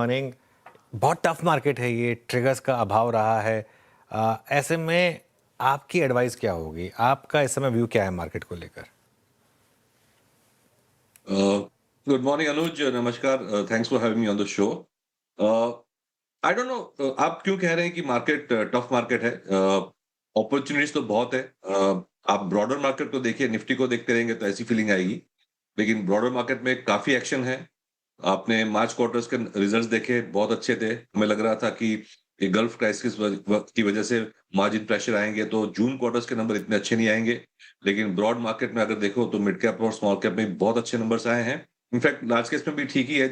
Morning. बहुत tough market है ये, ट्रिगर्स का अभाव रहा है। ऐसे में आपकी एडवाइस क्या होगी? आपका इस समय व्यू क्या है मार्केट को लेकर? गुड मॉर्निंग अनुज, नमस्कार। Thanks for having me on the show. I don't know आप क्यों कह रहे हैं कि मार्केट टफ मार्केट है। अपॉर्चुनिटीज तो बहुत है। आप ब्रॉडर मार्केट को देखिए, निफ्टी को देखते रहेंगे तो ऐसी फीलिंग आएगी, लेकिन ब्रॉडर मार्केट में काफी एक्शन है। आपने मार्च क्वार्टर्स के रिजल्ट्स देखे, बहुत अच्छे थे। हमें लग रहा था कि ये गल्फ क्राइसिस की वजह से मार्जिन प्रेशर आएंगे तो जून क्वार्टर्स के नंबर इतने अच्छे नहीं आएंगे, लेकिन ब्रॉड मार्केट में अगर देखो तो मिड कैप और स्मॉल कैप में बहुत अच्छे नंबर्स आए हैं। इनफैक्ट लार्ज केस में भी ठीक ही है,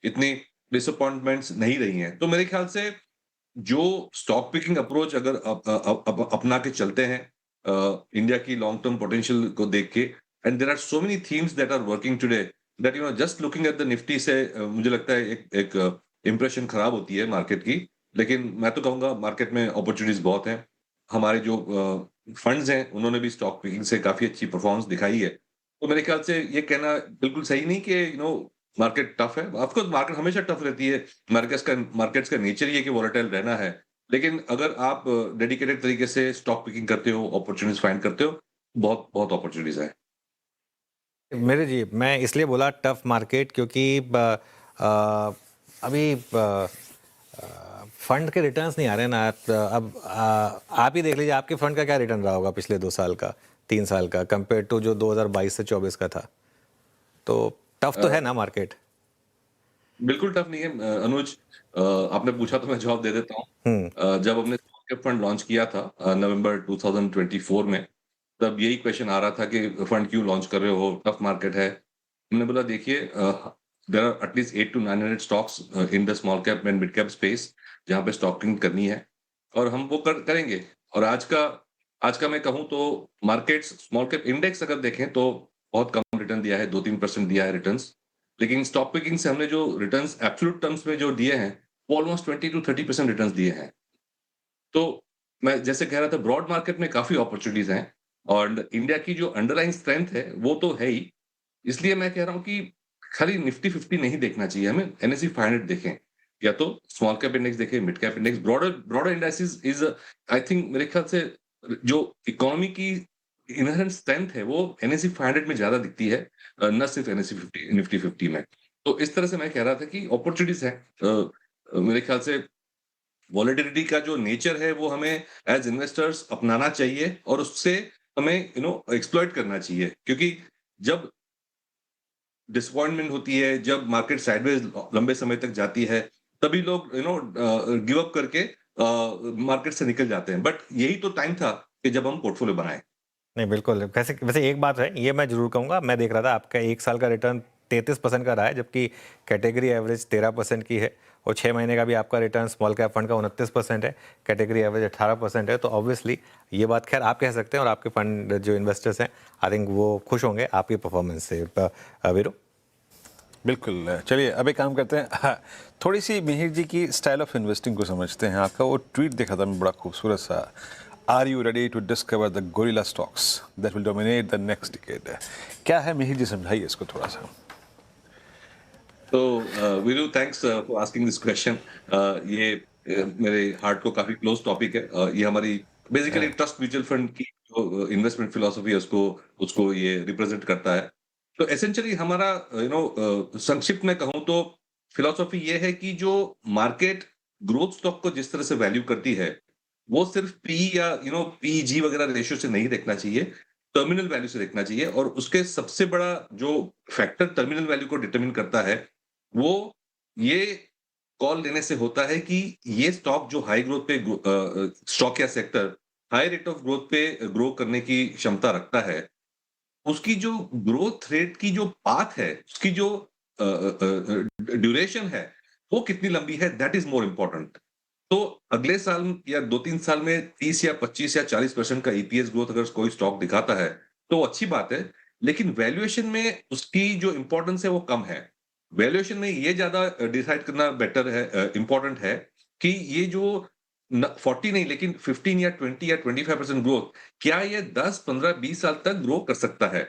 इतनी डिसअपॉइंटमेंट्स नहीं रही हैं। तो मेरे ख्याल से जो स्टॉक पिकिंग अप्रोच अगर अपना के चलते हैं इंडिया की लॉन्ग टर्म पोटेंशियल को देख के, and there are so many themes that are working today that just looking at the Nifty से मुझे लगता है एक एक इंप्रेशन खराब होती है मार्केट की। लेकिन मैं तो कहूंगा मार्केट में अपॉर्चुनिटीज बहुत हैं। हमारे जो फंड्स हैं उन्होंने भी स्टॉक पिकिंग से काफी अच्छी परफॉर्मेंस दिखाई है। तो मेरे ख्याल से ये कहना बिल्कुल सही नहीं कि मार्केट टफ है। ऑफकोर्स मार्केट हमेशा टफ रहती है। मार्केट्स का नेचर ही है कि वॉलेटाइल रहना है। लेकिन अगर आप डेडिकेटेड तरीके से स्टॉक पिकिंग करते हो, अपॉर्चुनिटीज फाइंड करते हो, बहुत बहुत अपॉर्चुनिटीज है। मेरे जी, मैं इसलिए बोला टफ मार्केट क्योंकि अ, अभी फंड के रिटर्न्स नहीं आ रहे ना। आप ही देख लीजिए, आपके फंड का क्या रिटर्न रहा होगा पिछले 2 साल का, 3 साल का, कंपेयर टू जो 2022 से 24 का था। तो टफ तो है ना मार्केट। बिल्कुल टफ नहीं है अनुज। आपने पूछा तो मैं जवाब दे देता हूँ। हम्म। जब हमने स्मॉल फंड लॉन्च किया था नवंबर 2024 में, तब यही क्वेश्चन आ रहा था कि फंड क्यों लॉन्च कर रहे हो, टफ मार्केट है। हमने बोला देखिए, there are at least 8 to 900 stocks in the small cap and mid cap space जहां पे स्टॉकिंग करनी है, और हम वो करेंगे। और आज का मैं कहूँ तो मार्केट्स स्मॉल कैप इंडेक्स अगर देखें तो बहुत कम रिटर्न दिया है, 2-3% दिया है रिटर्न्स। लेकिन स्टॉक पिकिंग से हमने जो रिटर्न्स एब्सोल्यूट टर्म्स में जो दिए हैं, वो ऑलमोस्ट 20-30% रिटर्न्स दिए हैं। तो मैं जैसे कह रहा था, ब्रॉड मार्केट में काफी अपॉर्चुनिटीज हैं, और इंडिया की जो अंडरलाइन स्ट्रेंथ है वो तो है ही। इसलिए मैं कह रहा हूँ कि खाली निफ्टी 50 नहीं देखना चाहिए, हमें एनएससी 500 देखें, या तो स्मॉल कैप इंडेक्स देखें, mid cap index. Broader broader indexes is, I think मेरे ख्याल से जो इकोनॉमी की इनहेरेंट स्ट्रेंथ है वो एनएससी 500 में ज्यादा दिखती है, न सिर्फ एनएससी 50 निफ्टी 50 में। तो इस तरह से मैं कह रहा था कि अपॉर्चुनिटीज है। मेरे ख्याल से वॉलेटिलिटी का जो नेचर है वो हमें एज इन्वेस्टर्स अपनाना चाहिए, और उससे हमें एक्सप्लॉइट करना चाहिए, क्योंकि जब डिसअपॉइंटमेंट होती है, जब मार्केट साइडवेज लंबे समय तक जाती है, तभी लोग गिव अप करके मार्केट से निकल जाते हैं। बट यही तो टाइम था कि जब हम पोर्टफोलियो बनाए। नहीं, बिल्कुल। वैसे वैसे एक बात है, ये मैं ज़रूर कहूँगा। मैं देख रहा था आपका 1 साल का रिटर्न 33% का रहा है, जबकि कैटेगरी एवरेज 13% की है। और 6 महीने का भी आपका रिटर्न स्मॉल कैप फंड का 29% है, कैटेगरी एवरेज 18% है। तो ऑब्वियसली ये बात खैर आप कह सकते हैं, और आपके फंड जो इन्वेस्टर्स हैं, आई थिंक वो खुश होंगे आपकी परफॉर्मेंस से। वीरू। बिल्कुल। चलिए अब एक काम करते हैं। हाँ, थोड़ी सी मिहिर जी की स्टाइल ऑफ इन्वेस्टिंग को समझते हैं। आपका वो ट्वीट देखा था मैं, बड़ा खूबसूरत सा। Are you ready to discover the gorilla stocks that will dominate the next decade? क्या है मिहिर जी, समझाइए इसको थोड़ा सा। तो Viru, thanks for asking this question. ये मेरे हार्ट को काफी क्लोज टॉपिक है। ये हमारी बेसिकली ट्रस्ट म्यूचुअल फंड की जो इन्वेस्टमेंट फिलोसफी है, उसको उसको ये रिप्रेजेंट करता है। तो एसेंशियली हमारा संक्षिप्त में कहूँ तो फिलोसफी ये है कि जो मार्केट ग्रोथ स्टॉक को जिस तरह से वैल्यू करती है, वो सिर्फ पी या पीजी वगैरह रेशियो से नहीं देखना चाहिए, टर्मिनल वैल्यू से देखना चाहिए। और उसके सबसे बड़ा जो फैक्टर टर्मिनल वैल्यू को डिटरमिन करता है, वो ये कॉल लेने से होता है कि ये स्टॉक जो हाई ग्रोथ पे स्टॉक या sector high rate of growth पे ग्रो करने की क्षमता रखता है, उसकी जो ग्रोथ रेट की जो पाथ है, उसकी जो ड्यूरेशन है, वो कितनी लंबी है, दैट इज मोर इम्पोर्टेंट। तो अगले साल या 2-3 साल में 30 या 25 या 40% का ईपीएस ग्रोथ अगर कोई स्टॉक दिखाता है तो अच्छी बात है। लेकिन वैल्यूएशन में उसकी जो इंपॉर्टेंस है वो कम है। वैल्यूएशन में ये ज्यादा डिसाइड करना बेटर है, इंपॉर्टेंट है, कि ये जो 40 नहीं लेकिन 15 या 20 या 25% ग्रोथ, क्या ये 10-15-20 साल तक ग्रो कर सकता है।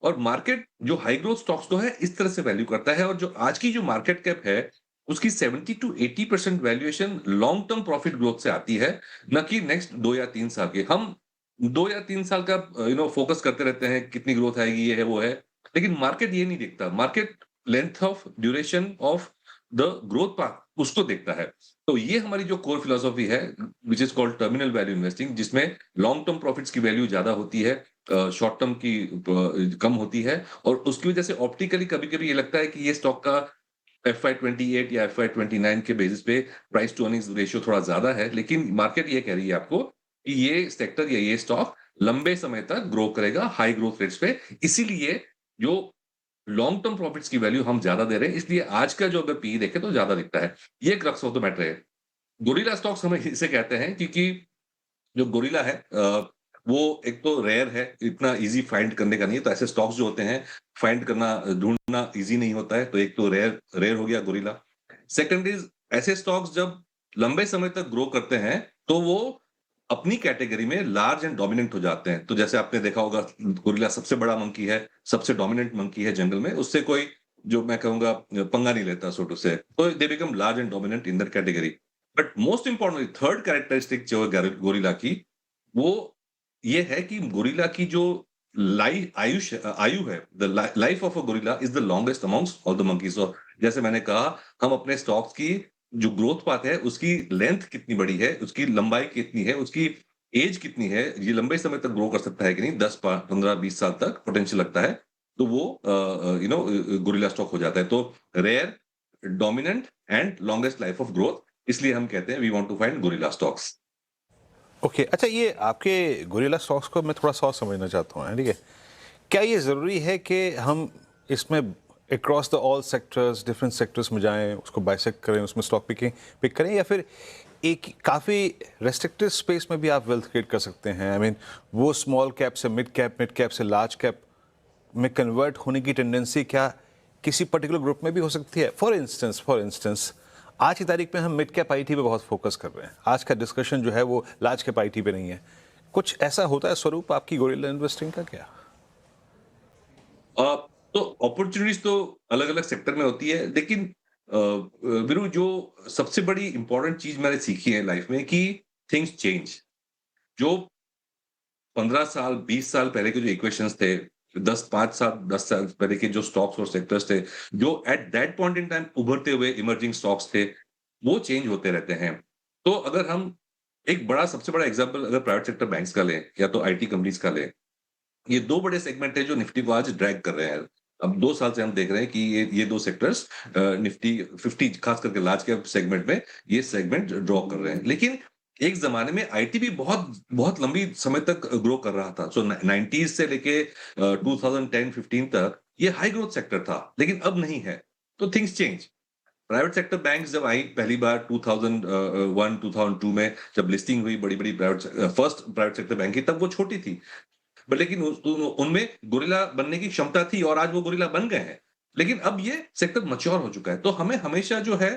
और मार्केट जो हाई ग्रोथ स्टॉक्स को है इस तरह से वैल्यू करता है। और जो आज की जो मार्केट कैप है उसकी 70 to 80% valuation long term profit growth से आती है, न कि नेक्स्ट 2 या 3 साल के। हम 2 या 3 साल का फोकस करते रहते हैं, कितनी ग्रोथ आएगी, ये है, वो है। लेकिन मार्केट ये नहीं देखता। Market length of duration of the growth path उसको देखता है। तो ये हमारी जो कोर फिलॉसफी है, which is called terminal value investing, जिसमें लॉन्ग टर्म प्रॉफिट्स की वैल्यू ज्यादा होती है, शॉर्ट टर्म की कम होती है, और उसकी वजह से ऑप्टिकली कभी-कभी ये लगता है कि ये स्टॉक का FY 28 या FY 29 के बेसिस पे प्राइस टू अर्निंग्स रेशियो थोड़ा ज्यादा है, लेकिन मार्केट ये कह रही है आपको कि ये सेक्टर या ये स्टॉक लंबे समय तक ग्रो करेगा हाई ग्रोथ रेट्स पे। इसीलिए जो लॉन्ग टर्म प्रॉफिट्स की वैल्यू हम ज्यादा दे रहे हैं, इसलिए आज का जो अगर पी देखे तो ज्यादा दिखता है। ये क्रक्स ऑफ द मैटर है। गोरिल्ला स्टॉक्स हम इसे कहते हैं क्योंकि जो गोरिल्ला है वो एक तो रेयर है, इतना इजी फाइंड करने का नहीं है। तो ऐसे स्टॉक्स जो होते हैं फाइंड करना, ढूंढना इजी नहीं होता है। तो एक तो रेयर रेयर हो गया गोरिल्ला। सेकंड इज, ऐसे स्टॉक्स जब लंबे समय तक ग्रो करते हैं तो वो अपनी कैटेगरी में लार्ज एंड डोमिनेंट हो जाते हैं। तो जैसे आपने देखा होगा, गोरिल्ला सबसे बड़ा मंकी है, सबसे डोमिनेंट मंकी है जंगल में, उससे कोई, जो मैं कहूंगा, पंगा नहीं लेता सोटू से। तो they become large and dominant in their category. But most importantly third characteristic जो है गोरिल्ला की, वो ये है कि गोरिल्ला की जो आयु है, the life of a gorilla is the longest amongst all the monkeys. और जैसे मैंने कहा, हम अपने स्टॉक्स की जो ग्रोथ पाथ है, उसकी लेंथ कितनी बड़ी है, उसकी लंबाई कितनी है, उसकी एज कितनी है, ये लंबे समय तक ग्रो कर सकता है कि नहीं, 10 15 20 साल तक पोटेंशियल लगता है, तो वो गोरिल्ला स्टॉक हो जाता है। तो rare, dominant and longest life of growth, इसलिए हम कहते हैं we want to find gorilla stocks. Okay, अच्छा, ये आपके गोरिल्ला स्टॉक्स को मैं थोड़ा सा और समझना चाहता हूँ, ठीक है। क्या ये ज़रूरी है कि हम इसमें across the all sectors, different sectors में जाएं, उसको बाइसेक्ट करें, उसमें स्टॉक पिक करें, या फिर एक काफ़ी रेस्ट्रिक्टेड स्पेस में भी आप वेल्थ क्रिएट कर सकते हैं? आई मीन, वो स्मॉल कैप से मिड कैप से लार्ज कैप में कन्वर्ट होने की टेंडेंसी क्या किसी पर्टिकुलर ग्रुप में भी हो सकती है? फॉर इंस्टेंस आज की तारीख में हम मिड कैप आईटी पे बहुत फोकस कर रहे हैं। आज का डिस्कशन जो है वो लार्ज कैप आईटी पे नहीं है। कुछ ऐसा होता है स्वरूप आपकी गोरिल्ला इन्वेस्टिंग का क्या? तो अपॉर्चुनिटीज तो अलग अलग सेक्टर में होती है, लेकिन वीरू, जो सबसे बड़ी इंपॉर्टेंट चीज मैंने सीखी है लाइफ में कि थिंग्स चेंज। जो 15 साल 20 साल पहले के जो इक्वेशंस थे, 10 साल पहले के जो स्टॉक्स और सेक्टर्स थे, जो at that point in time उभरते हुए इमर्जिंग स्टॉक्स थे, वो चेंज होते रहते हैं। तो अगर हम एक बड़ा, सबसे बड़ा एग्जांपल अगर प्राइवेट सेक्टर बैंक्स का लें या तो आईटी कंपनीज का लें, ये दो बड़े सेगमेंट है जो निफ्टी को आज ड्रैग कर रहे हैं। अब 2 साल से हम देख रहे हैं कि ये दो सेक्टर्स, निफ्टी 50 खास करके लार्ज कैप सेगमेंट में, ये सेगमेंट ड्रॉ कर रहे हैं। लेकिन एक जमाने में आईटी भी बहुत बहुत लंबी समय तक ग्रो कर रहा था। सो 90s से लेके 2010-15 तक ये हाई ग्रोथ सेक्टर था, लेकिन अब नहीं है। तो things change. Private sector banks जब आई पहली बार 2001-2002 में, जब लिस्टिंग हुई बड़ी बड़ी फर्स्ट प्राइवेट सेक्टर बैंक की, तब वो छोटी थी, बट लेकिन उनमें गोरिल्ला बनने की क्षमता थी, और आज वो गोरिल्ला बन गए हैं। लेकिन अब ये सेक्टर मैच्योर हो चुका है। तो हमें हमेशा जो है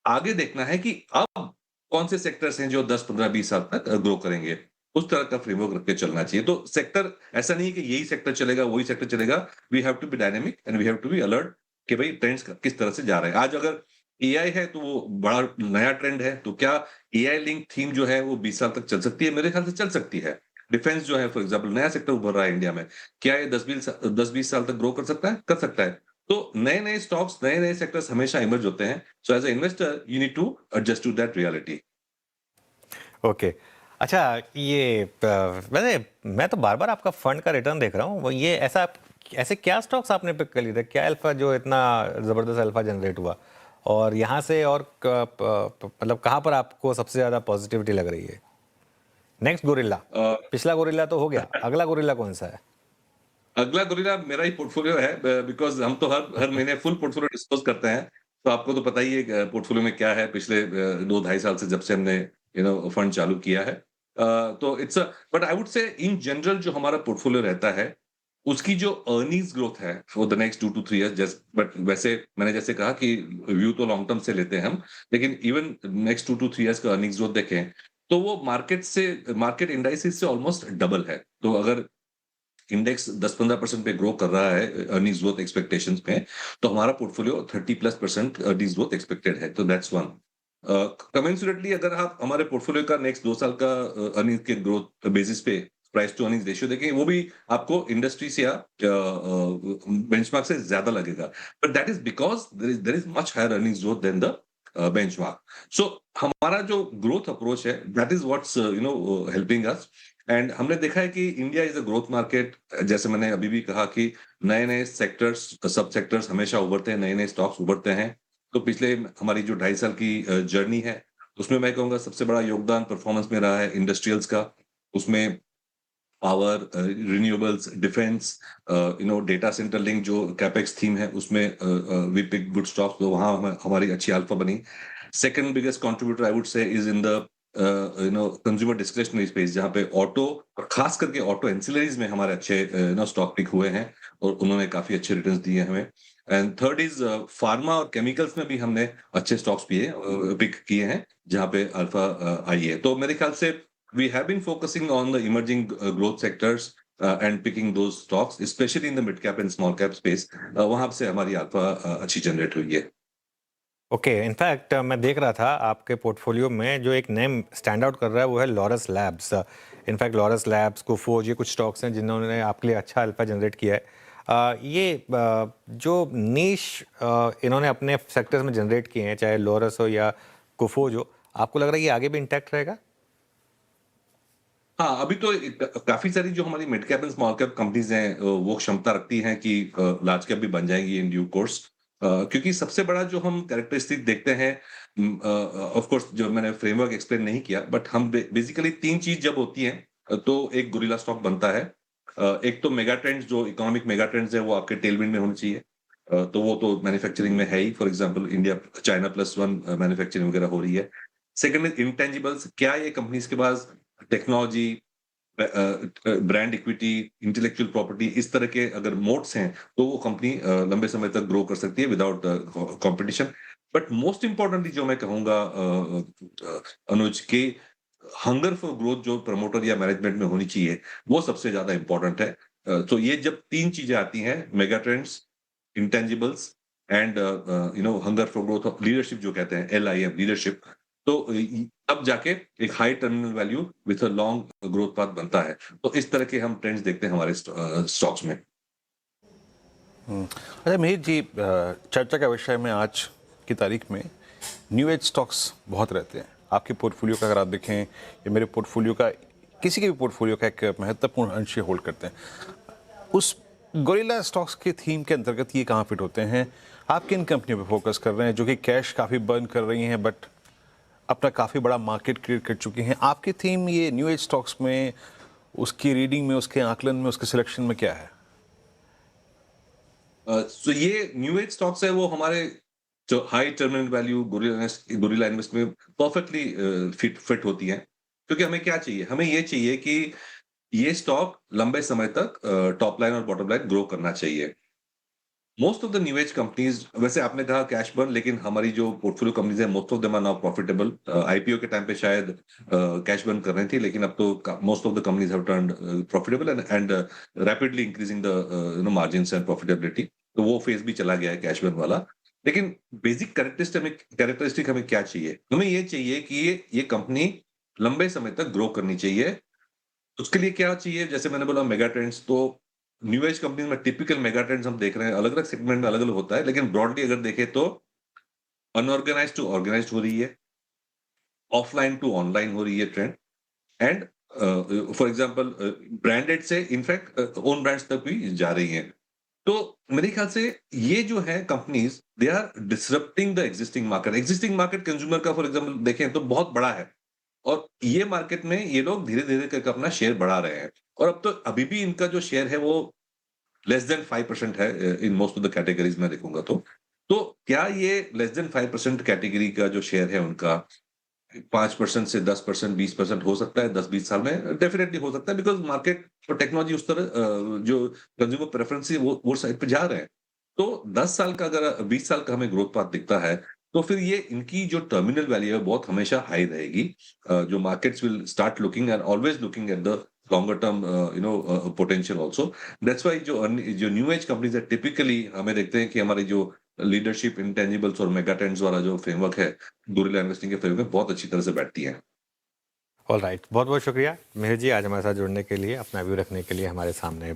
आगे देखना है कि अब कौन से सेक्टर्स हैं जो 10 15 20 साल तक ग्रो करेंगे। उस तरह का फ्रेमवर्क रख के चलना चाहिए। तो सेक्टर ऐसा नहीं है कि यही सेक्टर चलेगा, वही सेक्टर चलेगा। We have to be dynamic and we have to be alert कि भाई ट्रेंड्स किस तरह से जा रहे हैं। आज अगर एआई है तो वो बड़ा नया ट्रेंड है, तो क्या एआई लिंक थीम जो है वो 20 साल तक चल सकती है? मेरे ख्याल से चल सकती है। डिफेंस जो है फॉर एग्जाम्पल, नया सेक्टर उभर रहा है इंडिया में, क्या ये 10-20 साल तक ग्रो कर सकता है? कर सकता है। तो नए नए स्टॉक्स, नए नए सेक्टर्स हमेशा इमर्ज होते हैं। So as a investor you need to adjust to that reality. Okay. अच्छा, ये वैसे मैं तो बार बार आपका फंड का रिटर्न देख रहा हूँ। वो ये ऐसे क्या स्टॉक्स आपने पिक कर लिए थे? क्या अल्फा जो इतना ज़बरदस्त अल्फा जनरेट हुआ? और यहाँ से और मतलब कहाँ पर आपको सबसे ज़्यादा पॉजिटिविटी लग रही है? नेक्स्ट गोरिल्ला, पिछला गोरिल्ला तो हो गया, अगला गोरिल्ला कौन सा है? अगला गोरिल्ला मेरा ही पोर्टफोलियो है, बिकॉज हम तो हर महीने फुल पोर्टफोलियो डिस्क्लोज करते हैं। तो आपको तो पता ही है पोर्टफोलियो में क्या है पिछले 2-2.5 साल से, जब से हमने फंड चालू किया है। तो it's but I would say in general जो हमारा पोर्टफोलियो रहता है, उसकी जो अर्निंग्स ग्रोथ है for the next 2 to 3 years, but वैसे मैंने जैसे कहा कि व्यू तो लॉन्ग टर्म से लेते हैं हम, लेकिन इवन नेक्स्ट 2 to 3 ईयर्स का अर्निंग्स ग्रोथ देखें तो वो मार्केट इंडाइसिस से ऑलमोस्ट डबल है। तो अगर इंडेक्स 10-15% पे ग्रो कर रहा है अर्निंग्स ग्रोथ एक्सपेक्टेशंस में, तो हमारा पोर्टफोलियो 30+% अर्निंग्स ग्रोथ एक्सपेक्टेड है, तो दैट्स वन। कमेंसुरेटली अगर आप हमारे पोर्टफोलियो का नेक्स्ट 2 साल का अर्निंग्स के ग्रोथ बेसिस पे प्राइस टू अर्निंग्स रेशियो देखें, वो भी आपको इंडस्ट्री से या बेंचमार्क से ज्यादा लगेगा, but that is because there is much higher earnings growth than the benchmark. So हमारा जो ग्रोथ अप्रोच है, that is what's helping us. And हमने देखा है कि India is a growth market. जैसे मैंने अभी भी कहा कि नए नए सेक्टर्स, सब सेक्टर्स हमेशा उभरते हैं, नए नए स्टॉक्स उभरते हैं। तो पिछले हमारी जो 2.5 साल की जर्नी है, उसमें मैं कहूंगा सबसे बड़ा योगदान परफॉर्मेंस में रहा है इंडस्ट्रियल्स का। उसमें power, renewables, defence, data centre link जो कैपेक्स थीम है, उसमें वी पिक गुड स्टॉक्स, तो वहां हमारी अच्छी अल्फा बनी। Second biggest contributor I would say is in the consumer discretionary space, जहां पे ऑटो और खास करके ऑटो एंसिलरीज में हमारे अच्छे स्टॉक पिक हुए हैं और उन्होंने काफी अच्छे रिटर्न्स दिए हमें। एंड थर्ड इज फार्मा और केमिकल्स में भी हमने अच्छे स्टॉक्स पिक किए हैं, जहां पे अल्फा आई है। तो मेरे ख्याल से we have been focusing on the emerging growth sectors and picking those stocks, especially in the mid cap and small cap space. वहां से हमारी अल्फा अच्छी जनरेट हुई है। ओके, इनफैक्ट मैं देख रहा था आपके पोर्टफोलियो में जो एक नेम स्टैंड आउट कर रहा है वो है लॉरस लैब्स। इनफैक्ट लॉरस लैब्स, कुफोज, ये कुछ स्टॉक्स हैं जिन्होंने आपके लिए अच्छा अल्फा जनरेट किया है। जो नीश इन्होंने अपने सेक्टर्स में जनरेट किए हैं, चाहे लॉरस हो या कुफोज हो, आपको लग रहा है ये आगे भी इंटैक्ट रहेगा? हाँ, अभी तो काफी सारी जो हमारी mid cap and small cap companies हैं, वो क्षमता रखती हैं कि लार्ज कैप भी बन जाएंगी इन ड्यू कोर्स। क्योंकि सबसे बड़ा जो हम कैरेक्टरिस्टिक देखते हैं, ऑफ कोर्स जो मैंने फ्रेमवर्क एक्सप्लेन नहीं किया, बट हम बेसिकली 3 चीज जब होती हैं तो एक गोरिल्ला स्टॉक बनता है। एक तो मेगा ट्रेंड्स, जो इकोनॉमिक मेगा ट्रेंड्स है, वो आपके टेलविंड में होने चाहिए। तो वो तो मैन्युफैक्चरिंग में है ही, for example India China +1 manufacturing वगैरह हो रही है। सेकंड इज इंटेंजिबल्स, क्या ये कंपनीज के पास technology, brand equity, intellectual property, इस तरह के अगर मोड्स हैं, तो वो कंपनी लंबे समय तक ग्रो कर सकती है without competition. But most importantly जो मैं कहूंगा अनुज के, हंगर फॉर ग्रोथ जो प्रमोटर या मैनेजमेंट में होनी चाहिए, वो सबसे ज्यादा इंपॉर्टेंट है। तो ये जब 3 चीजें आती हैं, mega trends, intangibles and hunger for growth, leadership जो कहते हैं, LIM लीडरशिप, तो अब जाके एक high terminal value with a long growth path बनता है। तो इस तरह के हम ट्रेंड्स देखते हैं हमारे स्टॉक्स में। अच्छा मिहिर जी, चर्चा का विषय में आज की तारीख में न्यू एज स्टॉक्स बहुत रहते हैं। आपके पोर्टफोलियो का अगर आप देखें, या मेरे पोर्टफोलियो का, किसी के भी पोर्टफोलियो का एक महत्वपूर्ण अंश होल्ड करते हैं। उस गोरिल्ला स्टॉक्स के थीम के अंतर्गत ये कहाँ फिट होते हैं? आप किन कंपनियों पे फोकस कर रहे हैं जो कि कैश काफ़ी बर्न कर रही हैं बट अपना काफ़ी बड़ा मार्केट क्रिएट कर चुकी हैं? आपकी थीम ये न्यू एज स्टॉक्स में, उसकी रीडिंग में, उसके आकलन में, उसके सिलेक्शन में क्या है? सो ये न्यू एज स्टॉक्स है, वो हमारे जो high terminal value gorilla invest में परफेक्टली फिट होती है। क्योंकि हमें क्या चाहिए? हमें ये चाहिए कि ये स्टॉक लंबे समय तक टॉप लाइन और बॉटम लाइन ग्रो करना चाहिए। Most of the new age companies, वैसे आपने कहा कैश बर्न, लेकिन हमारी जो पोर्टफोलियो कंपनीज है, most of them are now profitable. IPO के टाइम पे शायद कैश बर्न कर रही थी, लेकिन अब तो most of the companies have turned profitable and rapidly increasing the margins and profitability. तो वो फेज भी चला गया है कैश बर्न वाला। लेकिन बेसिक कैरेक्टरिस्टिक हमें क्या चाहिए? हमें ये चाहिए कि ये कंपनी लंबे समय तक ग्रो करनी चाहिए। उसके लिए क्या चाहिए? जैसे मैंने बोला मेगा ट्रेंड्स, तो न्यू एज कंपनी में टिपिकल मेगा ट्रेंड्स हम देख रहे हैं, अलग अलग सेगमेंट में अलग अलग होता है, लेकिन ब्रॉडली अगर देखें तो अनऑर्गेनाइज टू ऑर्गेनाइज हो रही है, ऑफलाइन टू ऑनलाइन हो रही है trend, and for example branded से इनफैक्ट ओन ब्रांड्स तक भी जा रही हैं। तो मेरे ख्याल से ये जो है companies, they are disrupting the existing market consumer का फॉर एग्जांपल देखें तो बहुत बड़ा है, और ये मार्केट में ये लोग धीरे धीरे करके अपना शेयर बढ़ा रहे हैं। और अब तो अभी भी इनका जो शेयर है वो लेस देन 5% है in most of the categories में देखूंगा तो क्या ये लेस देन 5% कैटेगरी का जो शेयर है उनका 5% से 10%, 20% हो सकता है 10-20 साल में? डेफिनेटली हो सकता है, बिकॉज मार्केट और टेक्नोलॉजी उस तरह जो कंज्यूमर प्रेफरेंस है वो साइड पे जा रहे हैं। तो 10 साल का, अगर 20 साल का हमें ग्रोथ पाथ दिखता है, तो फिर ये इनकी जो टर्मिनल वैल्यू है बहुत हमेशा हाई रहेगी। जो markets will start looking and always looking at the longer term potential also. That's why जो न्यू एज कंपनीज है टिपिकली हमें देखते हैं कि हमारी जो लीडरशिप इंटेंजिबल्स और मेगा ट्रेंड्स वाला जो फ्रेमवर्क है गोरिल्ला इन्वेस्टिंग के फ्रेमवर्क में बहुत अच्छी तरह से बैठती है। ऑल राइट, बहुत बहुत शुक्रिया मिहिर जी आज हमारे साथ जुड़ने के लिए, अपना व्यू रखने के लिए हमारे सामने।